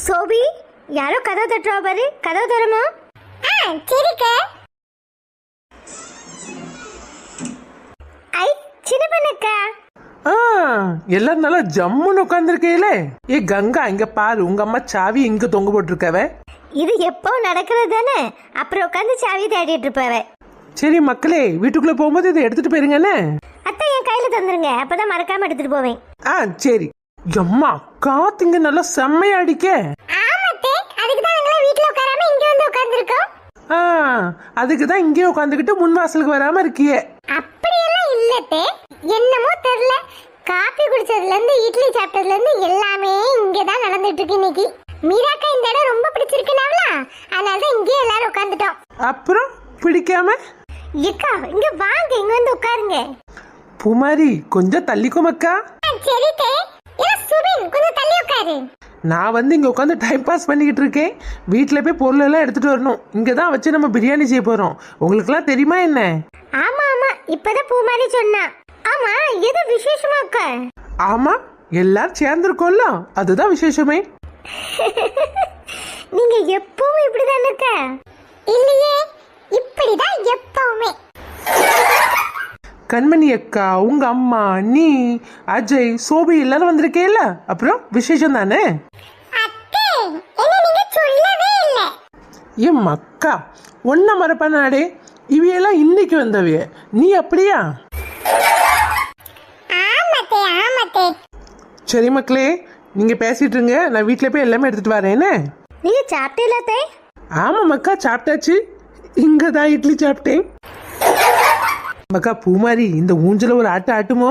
சோபி, யாரோ கதவு தட்டுறா பாரு, கதவு தரமா? சரிக்கா. ஐ, சின்ன பண்ணக்கா. எல்லாரும் நல்லா ஜம்முன்னு உட்காந்துருக்கீங்களே. ஏ கங்கா, இங்க பாரு, உங்க அம்மா சாவி இங்க தொங்க போட்டிருக்கவ. இது எப்போ நடக்கிறது தானே, அப்புறம் உட்காந்து சாவி தேடிட்டு இருப்பவ. சரி மக்களே, வீட்டுக்குள்ள போகும்போது இதை எடுத்துட்டு போயிருங்கன்னு. அத்தை, என் கையில தந்துருங்க, அப்பதான் மறக்காம எடுத்துட்டு போவேன். சரி. அம்மா, காத்துங்க நல்லா செம்மையா அடிக்க. அதுக்குதான் இங்கே உட்காந்துக்கிட்டு முன் வாசலுக்கு வராம இருக்கியே. அப்படியெல்லாம் இல்லத்தே, என்னமோ தெரியல. காபி குடிச்சதுல இருந்து இட்லி சாப்பிட்டதுல இருந்து எல்லாமே இங்கதான் நடந்துட்டு இருக்கு இன்னைக்கு. மீராக்கா இந்த இடம் ரொம்ப பிடிச்சிருக்குனாவல, அதனாலதான் இங்கே எல்லாரும் உட்காந்துட்டோம். அப்புறம் பிடிக்காம ஏக்கா, இங்க வாங்க, இங்க வந்து உட்காருங்க. பூமாரி, கொஞ்சம் தள்ளிக்கும் அக்கா. சரி தே. சுபின், கொஞ்சம் தள்ளி உட்காரு. நான் வந்து இங்க உட்காந்து டைம் பாஸ் பண்ணிக்கிட்டு இருக்கேன். வீட்டுல போய் பொருள் எல்லாம் எடுத்துட்டு வரணும். இங்கதான் வச்சு நம்ம பிரியாணி செய்ய போறோம். உங்களுக்கு எல்லாம் தெரியுமா என்ன? ஆமா ஆமா, இப்பதான் பூமாரி சொன்னா. ஆமா, எது விசேஷமா அக்கா? ஆமா, எல்லாரும் சேர்ந்துருக்கோம்ல, அதுதான் விசேஷமே. நீங்க எப்பவும் இப்படிதான் இருக்க? இல்லையே, இப்படிதான் எப்பவுமே. கண்மணி அக்கா, உங்க அம்மா, நீ, அஜய், சோபி எல்லாரும் வந்திருக்கேல்ல, அப்புறம் விசேஷம் தானே. ஏன் மக்கா, ஒன்ன மறப்பானே, இவையெல்லாம் இன்னைக்கு வந்தவைய, நீ அப்படியா? சரி மக்களே, நீங்க பேசிட்டு இருங்க, நான் வீட்டுல போய் எல்லாமே எடுத்துட்டு வரேன்னு. நீங்க சாப்பிட்டீங்களா? ஆமா மக்கா, சாப்பிட்டாச்சு. இங்கதான் இட்லி சாப்பிட்டேன். மக்கா, பூமாரி இந்த ஊஞ்சல ஒரு ஆட்டு ஆட்டுமோ?